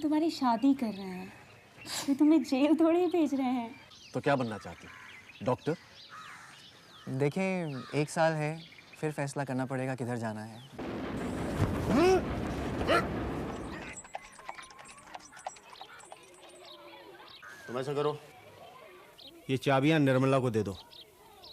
तुम्हारी शादी कर रहे हैं, तो तुम्हें जेल थोड़ी ही भेज रहे हैं। तो क्या बनना चाहती? डॉक्टर? देखें, 1 साल है, फिर फैसला करना पड़ेगा किधर जाना है। तुम ऐसा करो, ये चाबियां निर्मला को दे दो।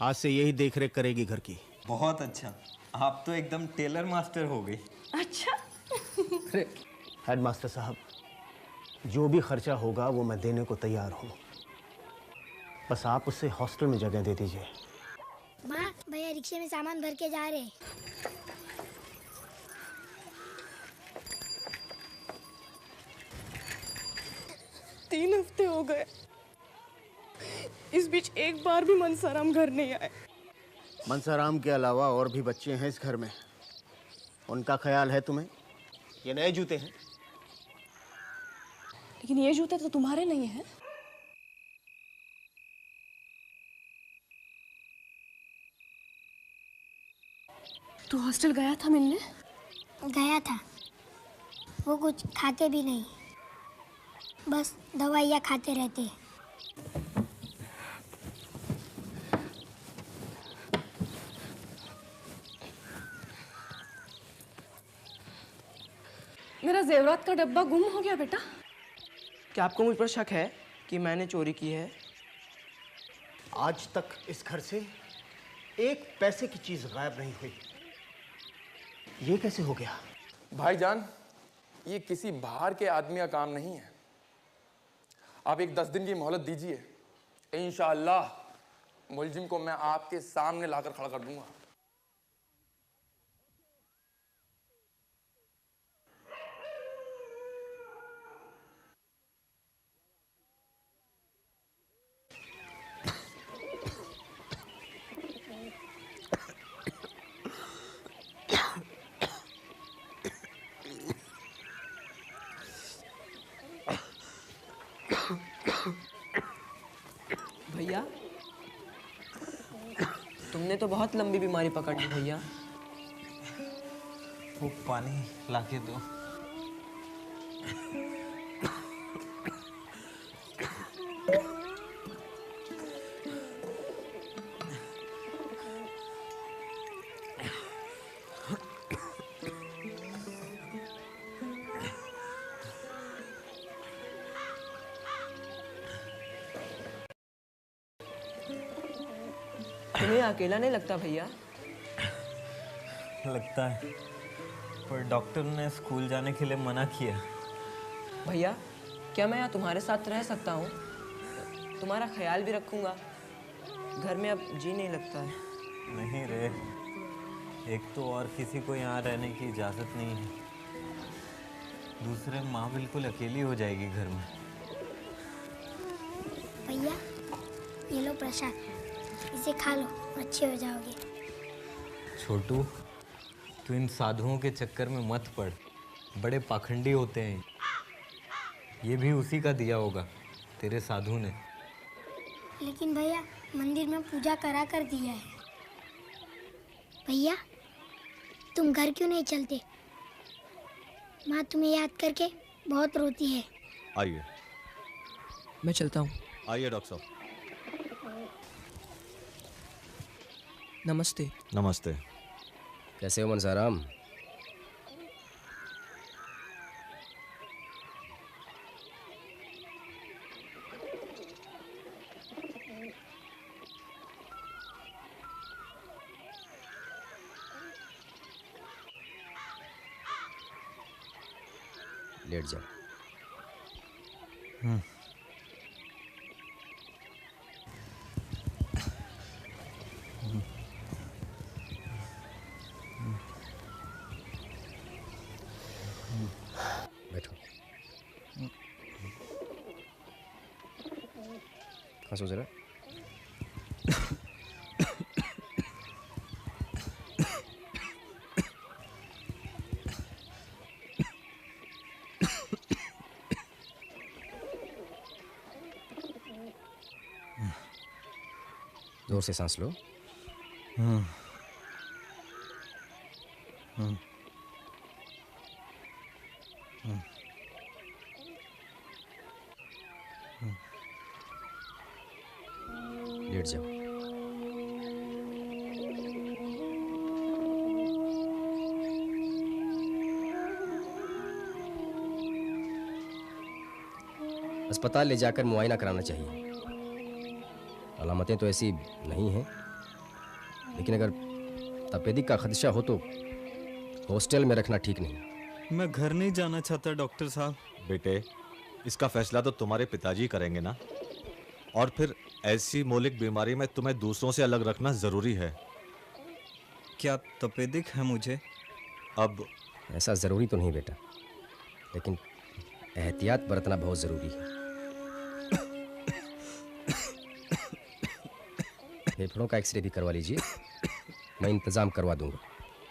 आज से यही देखरेख करेगी घर की। बहुत अच्छा, आप तो एकदम टेलर मास्टर हो गई। अच्छा। अरे हेडमास्टर साहब, जो भी खर्चा होगा वो मैं देने को तैयार हूँ, बस आप उससे हॉस्टल में जगह दे दीजिए। माँ, भैया रिक्शे में सामान भर के जा रहे हैं। तीन हफ्ते हो गए, इस बीच एक बार भी मनसाराम घर नहीं आए। मनसाराम के अलावा और भी बच्चे हैं इस घर में, उनका ख्याल है तुम्हें? ये नए जूते हैं। लेकिन ये जूते तो तुम्हारे नहीं हैं। तू हॉस्टल गया था मिलने? गया था, वो कुछ खाते भी नहीं, बस दवाइयाँ खाते रहते हैं। मेरा जेवरात का डब्बा गुम हो गया बेटा। क्या आपको मुझ पर शक है कि मैंने चोरी की है? आज तक इस घर से एक पैसे की चीज गायब नहीं हुई, ये कैसे हो गया? भाईजान, ये किसी बाहर के आदमी का काम नहीं है। आप एक 10 दिन की मोहलत दीजिए, इंशाअल्लाह मुलजिम को मैं आपके सामने लाकर खड़ा कर दूंगा। भैया, तुमने तो बहुत लंबी बीमारी पकड़ ली भैया। वो पानी लाके दो। तुम्हें अकेला नहीं लगता भैया? लगता है, पर डॉक्टर ने स्कूल जाने के लिए मना किया। भैया, क्या मैं यहाँ तुम्हारे साथ रह सकता हूँ? तुम्हारा ख्याल भी रखूँगा। घर में अब जी नहीं लगता है। नहीं रे, एक तो और किसी को यहाँ रहने की इजाज़त नहीं है, दूसरे माँ बिल्कुल अकेली हो जाएगी घर में। भैया, ये लो प्रसाद, इसे खा लो, अच्छे हो जाओगे। छोटू, तू इन साधुओं के चक्कर में मत पड़, बड़े पाखंडी होते हैं। ये भी उसी का दिया होगा, तेरे साधु ने। लेकिन भैया, मंदिर में पूजा करा कर दिया है। भैया, तुम घर क्यों नहीं चलते? माँ तुम्हें याद करके बहुत रोती है। आइए। मैं चलता हूँ। आइए डॉक्टर साहब। नमस्ते। नमस्ते। कैसे हो मनसाराम? लेट जाओ। बैठो। कहाँ सोच रहा है? जोर से सांस लो। लेट जाओ। अस्पताल ले जाकर मुआयना कराना चाहिए। अलामतें तो ऐसी नहीं हैं, लेकिन अगर तपेदिक का खदशा हो तो हॉस्टल में रखना ठीक नहीं। मैं घर नहीं जाना चाहता डॉक्टर साहब। बेटे, इसका फैसला तो तुम्हारे पिताजी करेंगे ना, और फिर ऐसी मौलिक बीमारी में तुम्हें दूसरों से अलग रखना जरूरी है। क्या तपेदिक है मुझे? अब ऐसा ज़रूरी तो नहीं बेटा, लेकिन एहतियात बरतना बहुत ज़रूरी है। फेफड़ों का एक्सरे भी करवा लीजिए, मैं इंतज़ाम करवा दूंगा।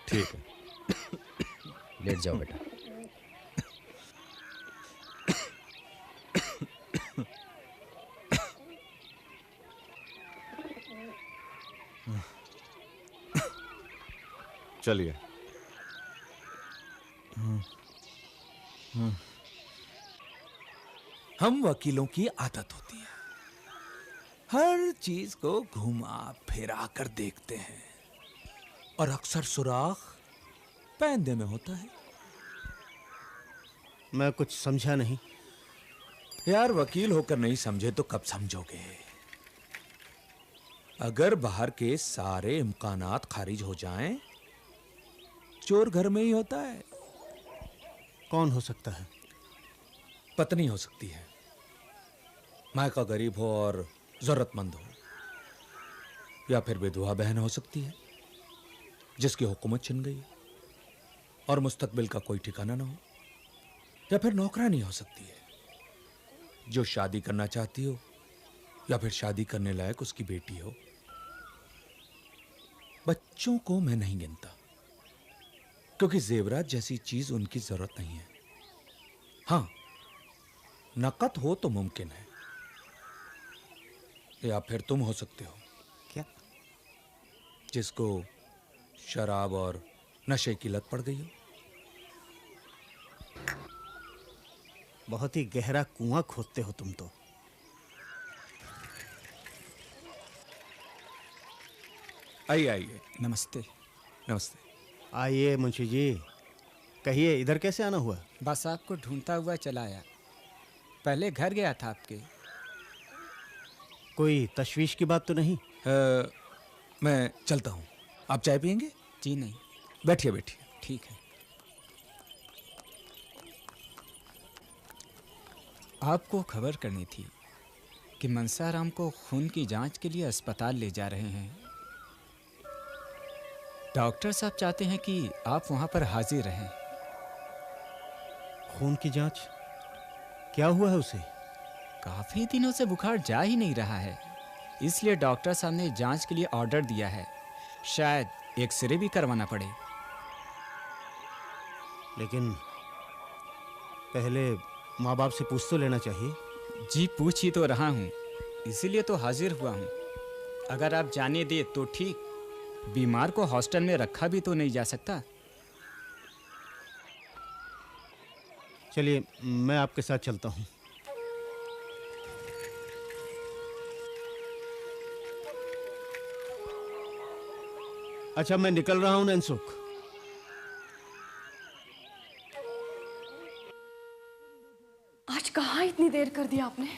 ठीक है, लेट जाओ बेटा। चलिए। हम वकीलों की आदत होती है, हर चीज को घुमा फिरा कर देखते हैं, और अक्सर सुराख पैंदे में होता है। मैं कुछ समझा नहीं। यार, वकील होकर नहीं समझे तो कब समझोगे? अगर बाहर के सारे इम्कानात खारिज हो जाएं, चोर घर में ही होता है। कौन हो सकता है? पत्नी हो सकती है, मायका गरीब हो और जरूरतमंद हो, या फिर विधवा बहन हो सकती है जिसकी हुकूमत छिन गई और मुस्तकबिल का कोई ठिकाना ना हो, या फिर नौकरानी हो सकती है जो शादी करना चाहती हो, या फिर शादी करने लायक उसकी बेटी हो। बच्चों को मैं नहीं गिनता, क्योंकि जेवरात जैसी चीज उनकी जरूरत नहीं है। हां, नकद हो तो मुमकिन है, या फिर तुम हो सकते हो। क्या? जिसको शराब और नशे की लत पड़ गई हो। बहुत ही गहरा कुआं खोदते हो तुम तो। आइए आइए, नमस्ते। नमस्ते। आइए मुंशी जी, कहिए इधर कैसे आना हुआ? बस आपको ढूंढता हुआ चला आया। पहले घर गया था आपके। कोई तशवीश की बात तो नहीं? मैं चलता हूँ। आप चाय पियेंगे? जी नहीं। बैठिए बैठिए। ठीक है। आपको खबर करनी थी कि मनसाराम को खून की जांच के लिए अस्पताल ले जा रहे हैं। डॉक्टर साहब चाहते हैं कि आप वहां पर हाजिर रहें। खून की जांच? क्या हुआ है उसे? काफी दिनों से बुखार जा ही नहीं रहा है, इसलिए डॉक्टर साहब ने जांच के लिए ऑर्डर दिया है। शायद एक्सरे भी करवाना पड़े। लेकिन पहले माँ बाप से पूछ तो लेना चाहिए। जी पूछ ही तो रहा हूँ, इसीलिए तो हाजिर हुआ हूँ। अगर आप जाने दे तो ठीक, बीमार को हॉस्टल में रखा भी तो नहीं जा सकता। चलिए मैं आपके साथ चलता हूँ। अच्छा, मैं निकल रहा हूँ नैनसुख। आज कहाँ इतनी देर कर दिया आपने?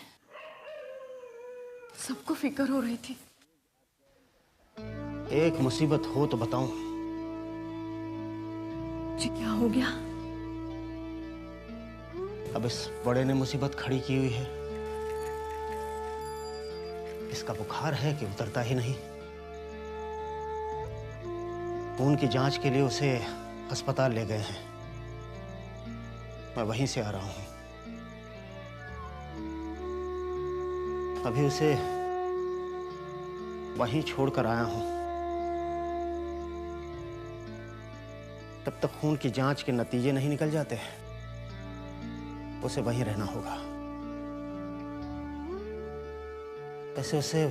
सबको फिक्र हो रही थी। एक मुसीबत हो तो बताऊं। जी क्या हो गया? अब इस बड़े ने मुसीबत खड़ी की हुई है। इसका बुखार है कि उतरता ही नहीं। खून की जांच के लिए उसे अस्पताल ले गए हैं। मैं वहीं से आ रहा हूं। अभी उसे वहीं छोड़कर आया हूं। तब तक खून की जांच के नतीजे नहीं निकल जाते हैं। उसे वहीं रहना होगा। ऐसे उसे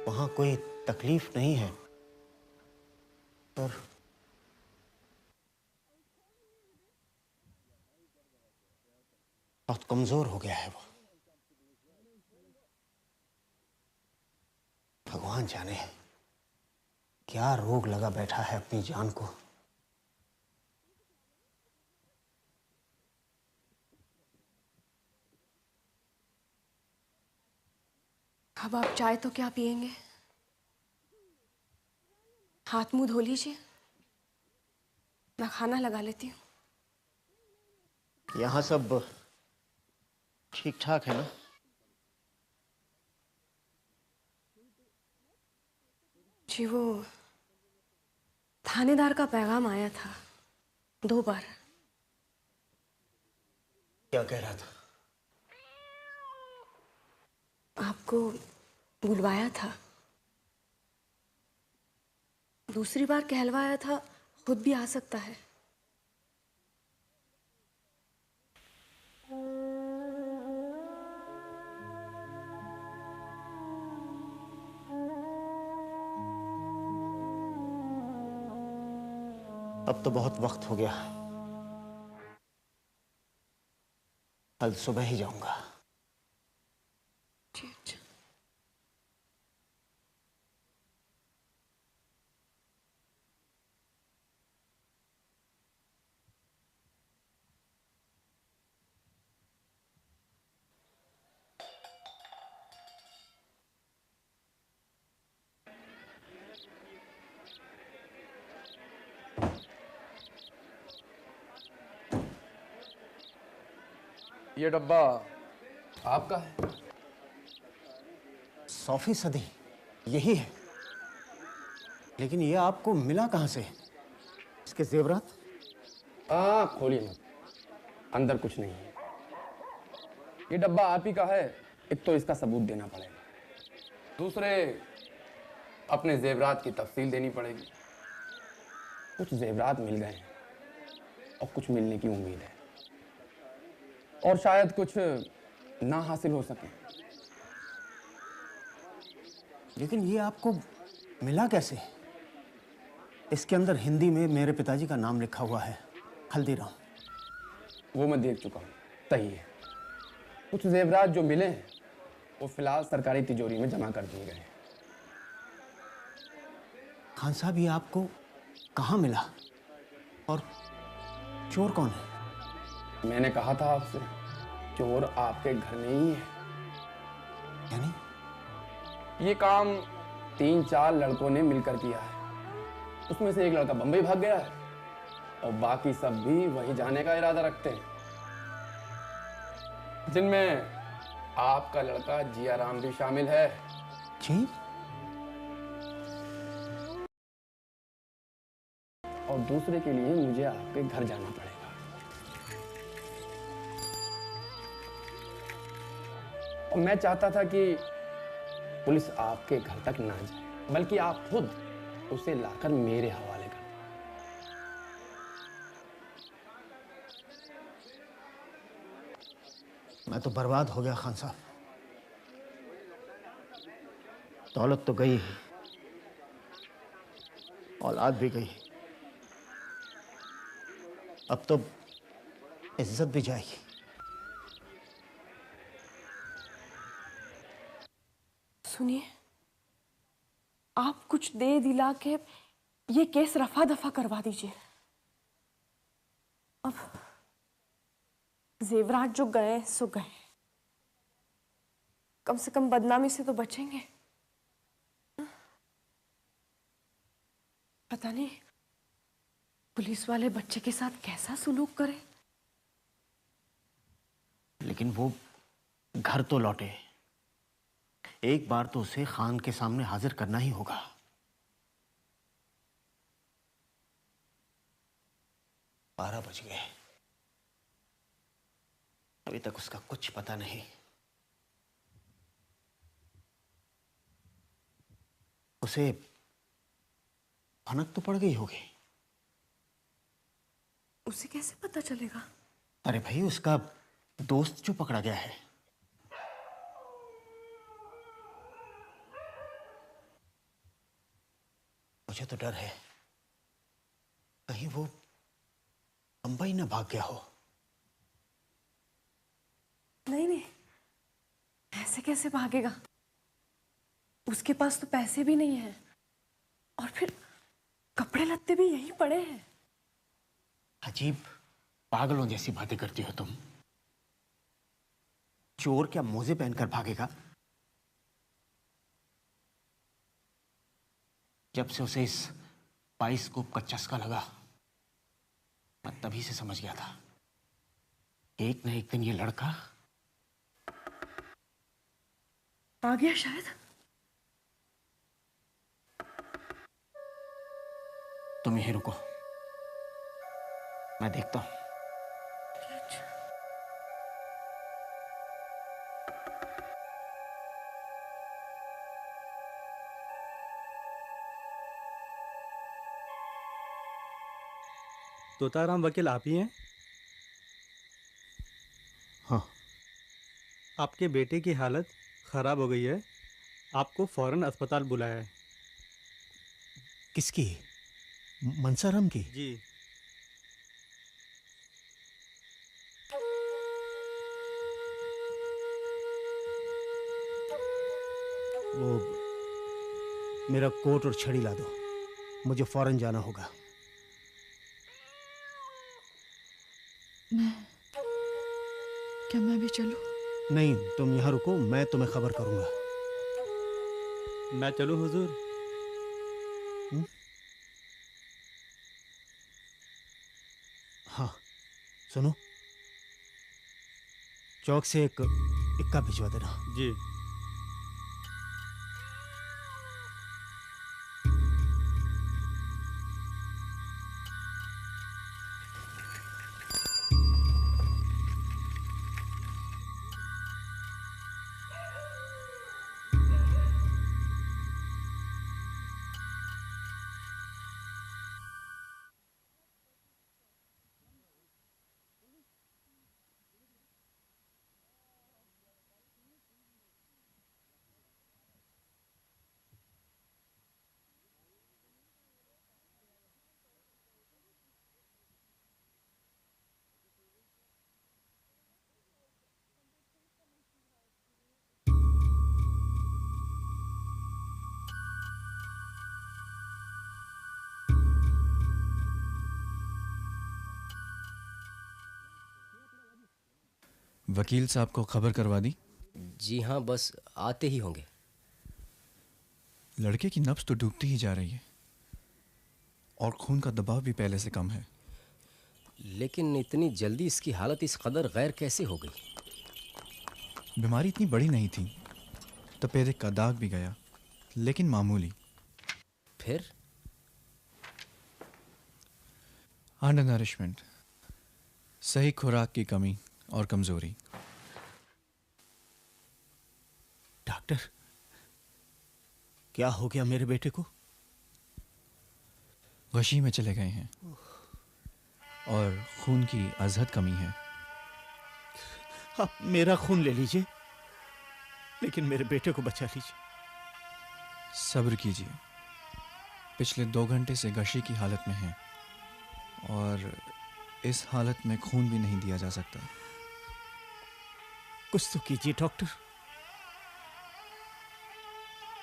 वहां कोई तकलीफ नहीं है, पर बहुत कमजोर हो गया है वो। भगवान भगवान जाने क्या रोग लगा बैठा है अपनी जान को। अब आप चाय तो क्या पिएंगे? हाथ मुंह धो लीजिए, मैं खाना लगा लेती हूँ। यहाँ सब ठीक ठाक है ना? जी वो थानेदार का पैगाम आया था 2 बार। क्या कह रहा था? आपको बुलवाया था, दूसरी बार कहलवाया था खुद भी आ सकता है। अब तो बहुत वक्त हो गया, कल सुबह ही जाऊंगा। जी अच्छा। ये डब्बा आपका है? 100% यही है, लेकिन ये आपको मिला कहाँ से? इसके जेवरात? खोलिए मत, अंदर कुछ नहीं है। ये डब्बा आप ही का है, एक तो इसका सबूत देना पड़ेगा, दूसरे अपने जेवरात की तफसील देनी पड़ेगी। कुछ जेवरात मिल गए हैं और कुछ मिलने की उम्मीद है, और शायद कुछ ना हासिल हो सके। लेकिन ये आपको मिला कैसे? इसके अंदर हिंदी में मेरे पिताजी का नाम लिखा हुआ है, हल्दीराम। वो मैं देख चुका हूँ, सही है। कुछ जेवरात जो मिले हैं वो फिलहाल सरकारी तिजोरी में जमा कर दिए गए हैं। खान साहब, ये आपको कहाँ मिला और चोर कौन है? मैंने कहा था आपसे, चोर आपके घर में ही है। यानी? ये काम 3-4 लड़कों ने मिलकर किया है। उसमें से एक लड़का बंबई भाग गया है और बाकी सब भी वहीं जाने का इरादा रखते हैं, जिनमें आपका लड़का जियाराम भी शामिल है। जी? और दूसरे के लिए मुझे आपके घर जाना पड़ेगा। और मैं चाहता था कि पुलिस आपके घर तक ना जाए, बल्कि आप खुद उसे लाकर मेरे हवाले कर। मैं तो बर्बाद हो गया खान साहब। दौलत तो गई ही, औलाद भी गई, अब तो इज्जत भी जाएगी। सुनिए, आप कुछ दे दिला के ये केस रफा दफा करवा दीजिए। अब जेवरात जो गए सो गए, कम से कम बदनामी से तो बचेंगे। पता नहीं पुलिस वाले बच्चे के साथ कैसा सुलूक करे। लेकिन वो घर तो लौटे, एक बार तो उसे खान के सामने हाजिर करना ही होगा। बारह बज गए, अभी तक उसका कुछ पता नहीं। उसे भनक तो पड़ गई होगी। उसे कैसे पता चलेगा? अरे भाई, उसका दोस्त जो पकड़ा गया है। मुझे तो डर है कहीं वो बंबई ना भाग गया हो। नहीं नहीं, ऐसे कैसे भागेगा? उसके पास तो पैसे भी नहीं हैं और फिर कपड़े लत्ते भी यहीं पड़े हैं। अजीब पागलों जैसी बातें करती हो तुम। चोर क्या मोजे पहनकर भागेगा? जब से उसे इस बाइस्कोप का चस्का लगा, मैं तभी से समझ गया था कि एक न एक दिन ये लड़का आ गया शायद। तुम यहीं रुको, मैं देखता हूं। तोताराम वकील आप ही हैं? हाँ। आपके बेटे की हालत खराब हो गई है, आपको फौरन अस्पताल बुलाया है। किसकी? मनसाराम की? जी। वो मेरा कोट और छड़ी ला दो, मुझे फौरन जाना होगा। क्या मैं भी चलूं? नहीं, तुम यहाँ रुको, मैं तुम्हें खबर करूंगा। मैं चलूं हुजूर? हाँ, सुनो, चौक से एक इक्का भिजवा देना। जी। वकील साहब को खबर करवा दी? जी हाँ, बस आते ही होंगे। लड़के की नब्ज तो डूबती ही जा रही है और खून का दबाव भी पहले से कम है। लेकिन इतनी जल्दी इसकी हालत इस कदर गैर कैसे हो गई? बीमारी इतनी बड़ी नहीं थी, तपेदिक का दाग भी गया, लेकिन मामूली। फिर? अंडर नरिशमेंट, सही खुराक की कमी और कमजोरी। डॉक्टर, क्या हो गया मेरे बेटे को? गशी में चले गए हैं और खून की अजहद कमी है। आप मेरा खून ले लीजिए, लेकिन मेरे बेटे को बचा लीजिए। सब्र कीजिए, पिछले 2 घंटे से गशी की हालत में हैं और इस हालत में खून भी नहीं दिया जा सकता। कुछ तो कीजिए डॉक्टर।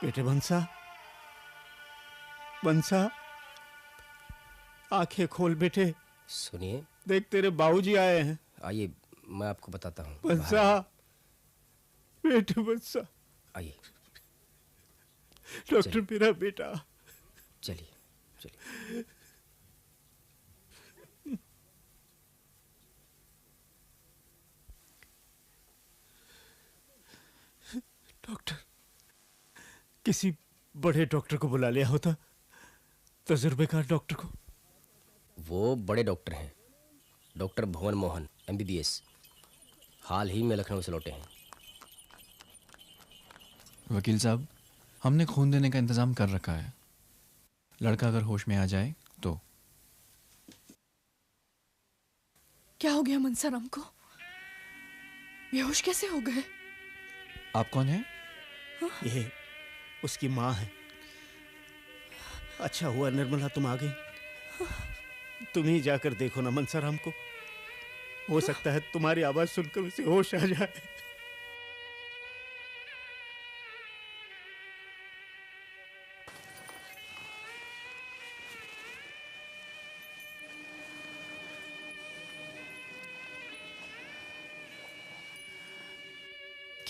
बेटे बंसा, बंसा, आंखें खोल बेटे। सुनिए, देख तेरे बाबूजी आए हैं। आइए, मैं आपको बताता हूँ। बंसा, बेटे बंसा। आइए। डॉक्टर मेरा बेटा। चलिए चलिए। डॉक्टर, किसी बड़े डॉक्टर को बुला लिया होता, तजुर्बेकार डॉक्टर को। वो बड़े डॉक्टर हैं, डॉक्टर भुवन मोहन, MBBS। हाल ही में लखनऊ से लौटे हैं। वकील साहब, हमने खून देने का इंतजाम कर रखा है। लड़का अगर होश में आ जाए तो। क्या हो गया मनसाराम को? बेहोश कैसे हो गए? आप कौन हैं? ये उसकी माँ है। अच्छा हुआ निर्मला तुम आ गई। तुम ही जाकर देखो ना मनसाराम को, हो सकता है तुम्हारी आवाज सुनकर उसे होश आ जाए।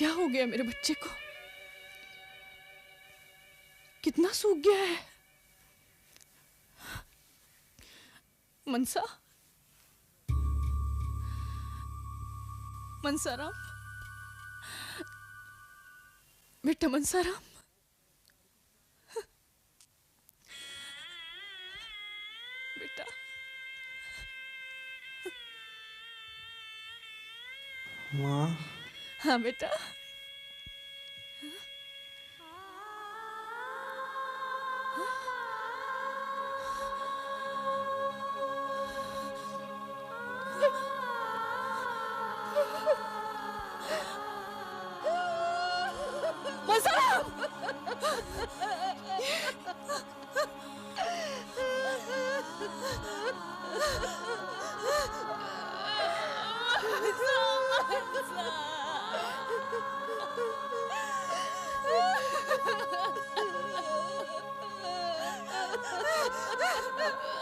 क्या हो गया मेरे बच्चे को? कितना सूख गया है। मनसा, मनसाराम, बेटा मनसाराम, बेटा। माँ। हाँ बेटा। Oh,